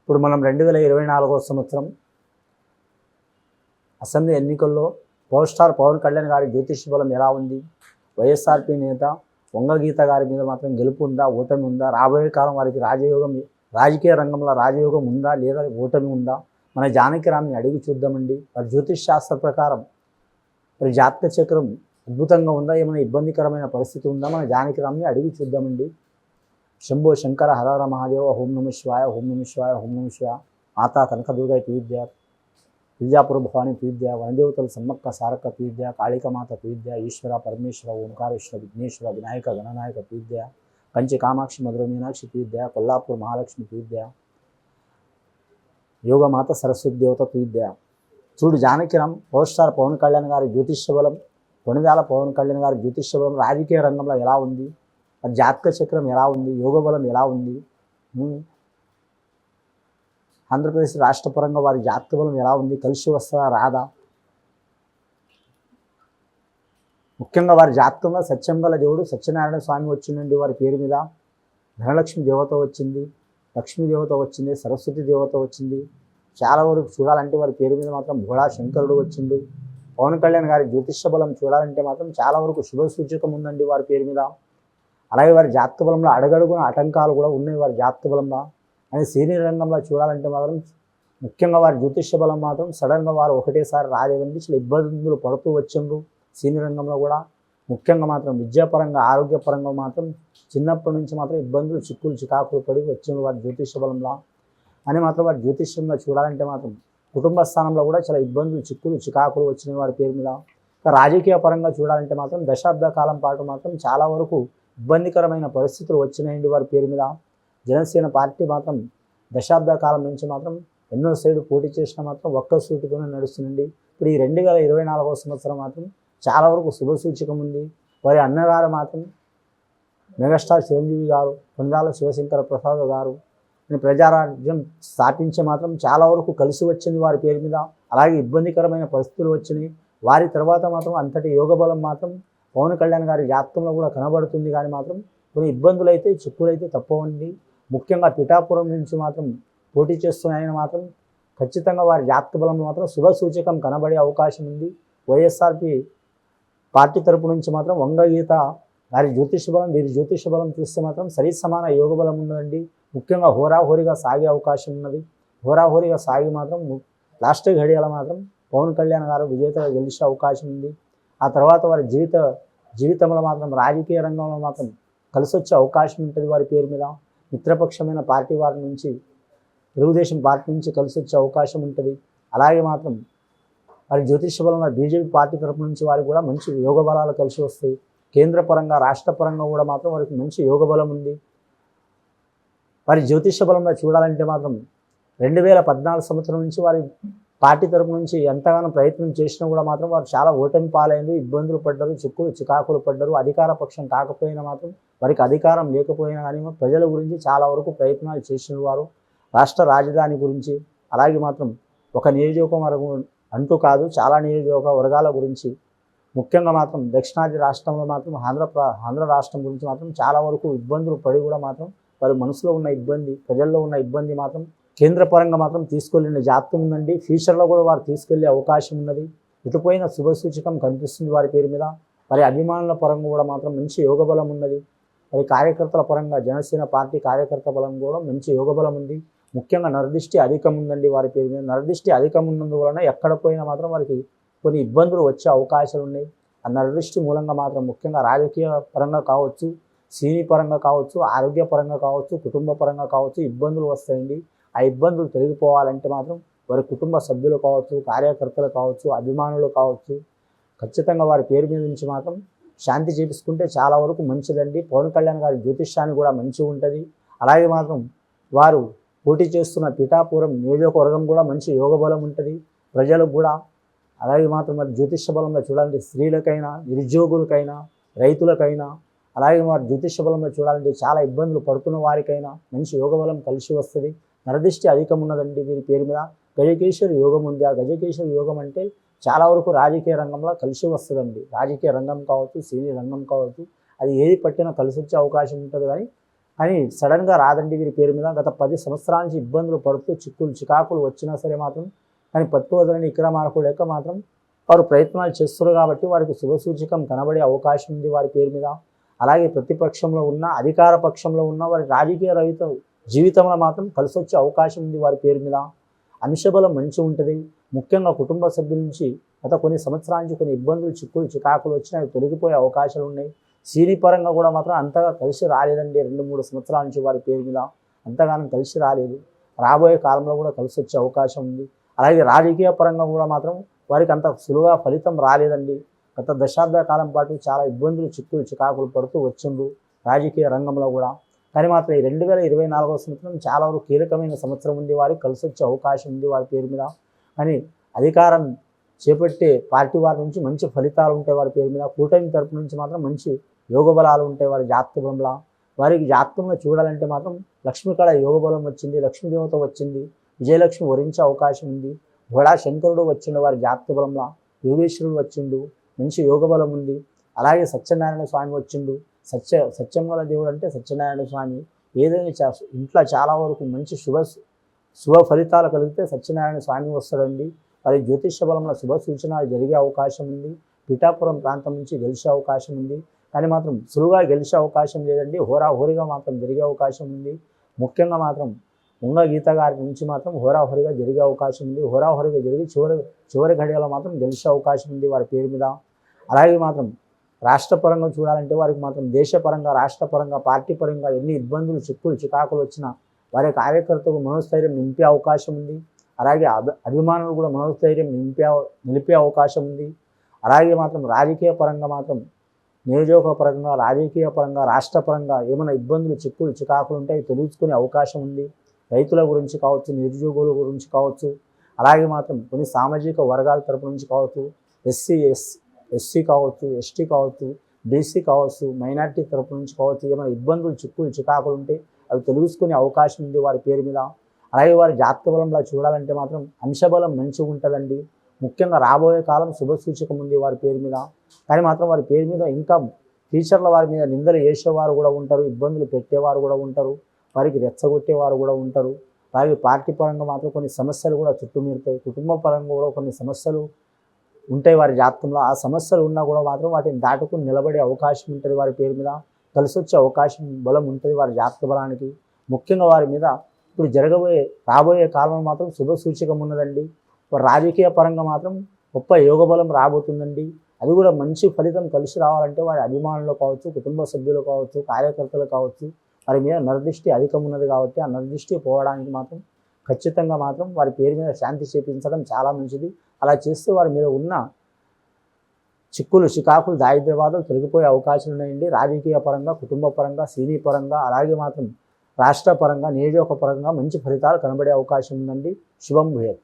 ఇప్పుడు మనం 2024 సంవత్సరం అసెంబ్లీ ఎన్నికల్లో పవర్ స్టార్ పవన్ కళ్యాణ్ గారి జ్యోతిష బలం ఎలా ఉంది, వైఎస్ఆర్పీ నేత వంగగీత గారి మీద మాత్రం గెలుపు ఉందా, ఓటమి ఉందా, రాబోయే కాలం వారికి రాజకీయ రంగంలో రాజయోగం ఉందా లేదా ఓటమి ఉందా, మన జానకిరామ్ని అడిగి చూద్దామండి. మరి జ్యోతిష్ శాస్త్ర ప్రకారం మరి జాతక చక్రం అద్భుతంగా ఉందా, ఏమైనా ఇబ్బందికరమైన పరిస్థితి ఉందా, మన జానకిరామ్ని అడిగి చూద్దామండి. శంభో శంకర హరహర మహాదేవ, ఓం నమ శివాయ, ఓం నమ శివాయ, ఓం నమ శివాయ. మాతా కనకదుర్గ తువిద్య, విద్యాపుర భవాని తువిద్య, వనదేవతల సమ్మక్క సారక్క తువిద్య, కాళికమాత తువిద్య, ఈశ్వర పరమేశ్వర ఓంకారేశ్వర విఘ్నేశ్వర వినాయక గణనాయక తువిద్య, కంచి కామాక్షి మధుర మీనాక్షి తువిద్య, కొల్లాపూర్ మహాలక్ష్మి తువిద్య, యోగమాత సరస్వతి దేవత తువిద్య. చూడు జానకిరామ్ పవర్ స్టార్ పవన్ కళ్యాణ్ గారి జ్యోతిష్య బలం, కొణిదాల పవన్ కళ్యాణ్ గారి జ్యోతిష్య బలం రాజకీయ రంగంలో ఎలా ఉంది, జాతక చక్రం ఎలా ఉంది, యోగ బలం ఎలా ఉంది, ఆంధ్రప్రదేశ్ రాష్ట్ర పరంగా వారి జాతక బలం ఎలా ఉంది, కలిసి వస్తుందా రాదా, ముఖ్యంగా వారి జాతకంలో సత్యం గల దేవుడు సత్యనారాయణ స్వామి వచ్చిందండి. వారి పేరు మీద ధనలక్ష్మి దేవత వచ్చింది, లక్ష్మీ దేవత వచ్చింది, సరస్వతి దేవత వచ్చింది. చాలా వరకు చూడాలంటే వారి పేరు మీద మాత్రం భోళా శంకరుడు వచ్చిండు. పవన్ కళ్యాణ్ గారి జ్యోతిష్య బలం చూడాలంటే మాత్రం చాలా వరకు శుభ సూచకం ఉందండి వారి పేరు మీద. అలాగే వారి జాతక బలంలో అడగడుగున ఆటంకాలు కూడా ఉన్నాయి వారి జాతక బలంలో. అని సీనియర్ రంగంలో చూడాలంటే మాత్రం ముఖ్యంగా వారి జ్యోతిష్య బలం మాత్రం సడన్గా వారు ఒకటేసారి రాలేదండి, చాలా ఇబ్బందులు పడుతూ వచ్చిండ్రు. సీనియర్ రంగంలో కూడా ముఖ్యంగా మాత్రం విద్యాపరంగా ఆరోగ్యపరంగా మాత్రం చిన్నప్పటి నుంచి మాత్రం ఇబ్బందులు చిక్కులు చికాకులు పడి వచ్చిండ్రు వారి జ్యోతిష్య బలంలో. అని మాత్రం వారి జ్యోతిష్యంలో చూడాలంటే మాత్రం కుటుంబ స్థానంలో కూడా చాలా ఇబ్బందులు చిక్కులు చికాకులు వచ్చినాయి వారి పేరు మీద. రాజకీయ పరంగా చూడాలంటే మాత్రం దశాబ్ద కాలం పాటు మాత్రం చాలా వరకు ఇబ్బందికరమైన పరిస్థితులు వచ్చినాయండి వారి పేరు మీద. జనసేన పార్టీ మాత్రం దశాబ్ద కాలం నుంచి మాత్రం ఎన్నో సైడు పోటీ చేసినా మాత్రం ఒక్క సూటితోనే నడుస్తుందండి. ఇప్పుడు ఈ 2024 సంవత్సరం మాత్రం చాలా వరకు శుభసూచకం ఉంది. వారి అన్నగారు మాత్రం మెగాస్టార్ చిరంజీవి గారు, కొండాల శివశంకర ప్రసాద్ గారు ప్రజారాజ్యం స్థాపించే మాత్రం చాలా వరకు కలిసి వచ్చింది వారి పేరు మీద. అలాగే ఇబ్బందికరమైన పరిస్థితులు వచ్చినాయి. వారి తర్వాత మాత్రం అంతటి యోగ బలం మాత్రం పవన్ కళ్యాణ్ గారి జాతకంలో కూడా కనబడుతుంది. కానీ మాత్రం కొన్ని ఇబ్బందులు అయితే చిక్కులైతే తప్పవండి. ముఖ్యంగా పిఠాపురం నుంచి మాత్రం పోటీ చేస్తున్న ఆయన మాత్రం ఖచ్చితంగా వారి జాతక బలం మాత్రం శుభ సూచకం కనబడే అవకాశం ఉంది. వైఎస్ఆర్పి పార్టీ తరపు నుంచి మాత్రం వంగగీత వారి జ్యోతిష బలం వీరి జ్యోతిష బలం చూస్తే మాత్రం సరి సమాన యోగ బలం ఉన్నదండి. ముఖ్యంగా హోరాహోరీగా సాగే అవకాశం ఉన్నది. హోరాహోరీగా సాగి మాత్రం లాస్ట్ ఘడియల మాత్రం పవన్ కళ్యాణ్ గారు విజేతగా గెలిచే అవకాశం ఉంది. ఆ తర్వాత వారి జీవితంలో మాత్రం రాజకీయ రంగంలో మాత్రం కలిసి వచ్చే అవకాశం ఉంటుంది వారి పేరు మీద. మిత్రపక్షమైన పార్టీ వారి నుంచి తెలుగుదేశం పార్టీ నుంచి కలిసి వచ్చే అవకాశం ఉంటుంది. అలాగే మాత్రం వారి జ్యోతిష బలం బీజేపీ పార్టీ తరపు నుంచి వారికి కూడా మంచి యోగ బలాలు కలిసి వస్తాయి. కేంద్ర పరంగా రాష్ట్ర పరంగా కూడా మాత్రం వారికి మంచి యోగ బలం ఉంది. వారి జ్యోతిష బలంలో చూడాలంటే మాత్రం 2014 సంవత్సరం నుంచి వారి పార్టీ తరపు నుంచి ఎంతగానో ప్రయత్నం చేసినా కూడా మాత్రం వారు చాలా ఓటమి పాలైంది, ఇబ్బందులు పడ్డారు, చిక్కులు చికాకులు పడ్డారు. అధికార పక్షం కాకపోయినా మాత్రం వారికి అధికారం లేకపోయినా కానీ ప్రజల గురించి చాలా వరకు ప్రయత్నాలు చేసిన వారు. రాష్ట్ర రాజధాని గురించి అలాగే మాత్రం ఒక నియోజకవర్గం అంటూ కాదు, చాలా నియోజకవర్గాల గురించి ముఖ్యంగా మాత్రం దక్షిణాది రాష్ట్రంలో మాత్రం ఆంధ్ర రాష్ట్రం గురించి మాత్రం చాలా వరకు ఇబ్బందులు పడి కూడా మాత్రం వారి మనసులో ఉన్న ఇబ్బంది, ప్రజల్లో ఉన్న ఇబ్బంది మాత్రం కేంద్ర పరంగా మాత్రం తీసుకెళ్ళిన జాతకం ఉందండి. ఫ్యూచర్లో కూడా వారు తీసుకెళ్లే అవకాశం ఉన్నది. ఇటుపోయిన శుభసూచకం కనిపిస్తుంది వారి పేరు మీద. వారి అభిమానుల పరంగా కూడా మాత్రం మంచి యోగ బలం ఉన్నది. మరి కార్యకర్తల పరంగా జనసేన పార్టీ కార్యకర్త బలం కూడా మంచి యోగ బలం ఉంది. ముఖ్యంగా నరదృష్టి అధికం ఉందండి వారి పేరు మీద. నరదృష్టి అధికం ఉన్నందువలన ఎక్కడ పోయినా మాత్రం వారికి కొన్ని ఇబ్బందులు వచ్చే అవకాశాలు ఉన్నాయి. ఆ నరదృష్టి మూలంగా మాత్రం ముఖ్యంగా రాజకీయ పరంగా కావచ్చు, సినీ పరంగా కావచ్చు, ఆరోగ్య పరంగా కావచ్చు, కుటుంబ పరంగా కావచ్చు ఇబ్బందులు వస్తాయండి. ఆ ఇబ్బందులు తొలగిపోవాలంటే మాత్రం వారి కుటుంబ సభ్యులు కావచ్చు, కార్యకర్తలు కావచ్చు, అభిమానులు కావచ్చు ఖచ్చితంగా వారి పేరు మీద నుంచి మాత్రం శాంతి చేపించుకుంటే చాలా వరకు మంచిదండి. పవన్ కళ్యాణ్ గారి జ్యోతిష్యాన్ని కూడా మంచిగా ఉంటుంది. అలాగే మాత్రం వారు పోటీ చేస్తున్న పిఠాపురం నియోజకవర్గం కూడా మంచి యోగ బలం ఉంటుంది ప్రజలకు కూడా. అలాగే మాత్రం మరి జ్యోతిష్య బలంలో చూడాలంటే స్త్రీలకైనా, నిరుద్యోగులకైనా, రైతులకైనా, అలాగే వారి జ్యోతిష్య బలంలో చూడాలంటే చాలా ఇబ్బందులు పడుతున్న వారికైనా మంచి యోగ బలం కలిసి వస్తుంది. నరదృష్టి అధికం ఉన్నదండి వీరి పేరు మీద. గజకేశ్వరి యోగం ఉంది. ఆ గజకేశ్వరి యోగం అంటే చాలా వరకు రాజకీయ రంగంలో కలిసి వస్తుందండి. రాజకీయ రంగం కావచ్చు, సినీ రంగం కావచ్చు, అది ఏది పట్టినా కలిసి వచ్చే అవకాశం ఉంటుంది. కానీ కానీ సడన్గా రాదండి వీరి పేరు మీద. గత 10 సంవత్సరాల నుంచి ఇబ్బందులు పడుతూ చిక్కులు చికాకులు వచ్చినా సరే మాత్రం కానీ పట్టు వదలని విక్రమార్కుడు లేక మాత్రం వారు ప్రయత్నాలు చేస్తారు కాబట్టి వారికి శుభసూచకం కనబడే అవకాశం ఉంది వారి పేరు మీద. అలాగే ప్రతిపక్షంలో ఉన్న అధికార పక్షంలో ఉన్న వారి రాజకీయ రహిత జీవితంలో మాత్రం కలిసి వచ్చే అవకాశం ఉంది వారి పేరు మీద. అంశబలం మంచి ఉంటుంది. ముఖ్యంగా కుటుంబ సభ్యుల నుంచి గత కొన్ని సంవత్సరాల నుంచి కొన్ని ఇబ్బందులు చిక్కులు చికాకులు వచ్చినా అవి తొలగిపోయే అవకాశాలు ఉన్నాయి. సినీ పరంగా కూడా మాత్రం అంతగా కలిసి రాలేదండి. 2-3 సంవత్సరాల నుంచి వారి పేరు మీద అంతగానం కలిసి రాలేదు. రాబోయే కాలంలో కూడా కలిసి వచ్చే అవకాశం ఉంది. అలాగే రాజకీయ పరంగా కూడా మాత్రం వారికి అంత సులువుగా ఫలితం రాలేదండి. గత దశాబ్ద కాలం పాటు చాలా ఇబ్బందులు చిక్కులు చికాకులు పడుతూ వచ్చిండ్రు రాజకీయ రంగంలో కూడా. కానీ మాత్రం ఈ 2024వ సంవత్సరం చాలా వరకు కీలకమైన సంవత్సరం ఉంది. వారికి కలిసి వచ్చే అవకాశం ఉంది వారి పేరు మీద. కానీ అధికారం చేపట్టే పార్టీ వారి నుంచి మంచి ఫలితాలు ఉంటాయి వారి పేరు మీద. కూటమి తరపు నుంచి మాత్రం మంచి యోగబలాలు ఉంటాయి వారి జాతకంలో. వారికి జాతకంలో చూడాలంటే మాత్రం లక్ష్మీకళ యోగబలం వచ్చింది, లక్ష్మీదేవత వచ్చింది, విజయలక్ష్మి వరించే అవకాశం ఉంది. బడా శంకరుడు వచ్చిండు వారి జాతకబలంలో, యోగేశ్వరుడు వచ్చిండు, మంచి యోగబలం ఉంది. అలాగే సత్యనారాయణ స్వామి వచ్చిండు. సత్యంగల దేవుడు అంటే సత్యనారాయణ స్వామి. ఏదైనా ఇంట్లో చాలా వరకు మంచి శుభ ఫలితాలు కలిగితే సత్యనారాయణ స్వామి వస్తాడండి. వారి జ్యోతిష బలంలో శుభ సూచనలు జరిగే అవకాశం ఉంది. పిఠాపురం ప్రాంతం నుంచి గెలిచే అవకాశం ఉంది. కానీ మాత్రం సులువుగా గెలిచే అవకాశం లేదండి. హోరాహోరీగా మాత్రం జరిగే అవకాశం ఉంది. ముఖ్యంగా మాత్రం ఉంగ గీత గారి నుంచి మాత్రం హోరాహోరీగా జరిగే అవకాశం ఉంది. హోరాహోరీగా జరిగి చివరి ఘడియలో మాత్రం గెలిచే అవకాశం ఉంది వారి పేరు మీద. అలాగే మాత్రం రాష్ట్రపరంగా చూడాలంటే వారికి మాత్రం దేశపరంగా, రాష్ట్రపరంగా, పార్టీ పరంగా ఎన్ని ఇబ్బందులు చిక్కులు చికాకులు వచ్చినా వారి కార్యకర్తకు మనోస్థైర్యం నింపే అవకాశం ఉంది. అలాగే అభిమానులు కూడా మనోస్థైర్యం నిలిపే అవకాశం ఉంది. అలాగే మాత్రం రాజకీయ పరంగా మాత్రం నియోజకపరంగా, రాజకీయ పరంగా, రాష్ట్రపరంగా ఏమైనా ఇబ్బందులు చిక్కులు చికాకులు ఉంటే తొలగించుకునే అవకాశం ఉంది. రైతుల గురించి కావచ్చు, నిరుద్యోగుల గురించి కావచ్చు, అలాగే మాత్రం కొన్ని సామాజిక వర్గాల తరపు నుంచి కావచ్చు, ఎస్సీ కావచ్చు, ఎస్టీ కావచ్చు, బీసీ కావచ్చు, మైనార్టీ తరపు నుంచి కావచ్చు, ఏమైనా ఇబ్బందులు చిక్కులు చికాకులు ఉంటే అవి తొలగించుకునే అవకాశం ఉంది వారి పేరు మీద. అలాగే వారి జాతక బలంలో చూడాలంటే మాత్రం అంశబలం మంచిగా ఉంటుందండి. ముఖ్యంగా రాబోయే కాలం శుభసూచకం ఉంది వారి పేరు మీద. కానీ మాత్రం వారి పేరు మీద ఇంకా టీచర్ల వారి మీద నిందలు వేసేవారు కూడా ఉంటారు, ఇబ్బందులు పెట్టేవారు కూడా ఉంటారు, వారికి రెచ్చగొట్టేవారు కూడా ఉంటారు. అలాగే పార్టీ పరంగా మాత్రం కొన్ని సమస్యలు కూడా చుట్టుముడతాయి. కుటుంబ పరంగా కూడా కొన్ని సమస్యలు ఉంటాయి వారి జాతకంలో. ఆ సమస్యలు ఉన్నా కూడా మాత్రం వాటిని దాటుకుని నిలబడే అవకాశం ఉంటుంది వారి పేరు మీద. కలిసి వచ్చే అవకాశం బలం ఉంటుంది వారి జాతక బలానికి. ముఖ్యంగా వారి మీద ఇప్పుడు రాబోయే కాలంలో మాత్రం శుభసూచకం ఉన్నదండి. రాజకీయ పరంగా మాత్రం గొప్ప యోగబలం రాబోతుందండి. అది కూడా మంచి ఫలితం కలిసి రావాలంటే వారి అభిమానులు కావచ్చు, కుటుంబ సభ్యులు కావచ్చు, కార్యకర్తలు కావచ్చు, వారి మీద నరదృష్టి అధికం ఉన్నది కాబట్టి ఆ నరదృష్టి పోవడానికి మాత్రం ఖచ్చితంగా మాత్రం వారి పేరు మీద శాంతి చేపించడం చాలా మంచిది. అలా చేస్తే వారి మీద ఉన్న చిక్కులు చికాకులు దారిద్ర్యవాదాలు తొలగిపోయే అవకాశాలు ఉన్నాయండి. రాజకీయ పరంగా, కుటుంబ పరంగా, సినీ పరంగా, అలాగే మాత్రం రాష్ట్ర పరంగా, నియోజకపరంగా మంచి ఫలితాలు కనబడే అవకాశం ఉందండి. శుభం భూయాత్.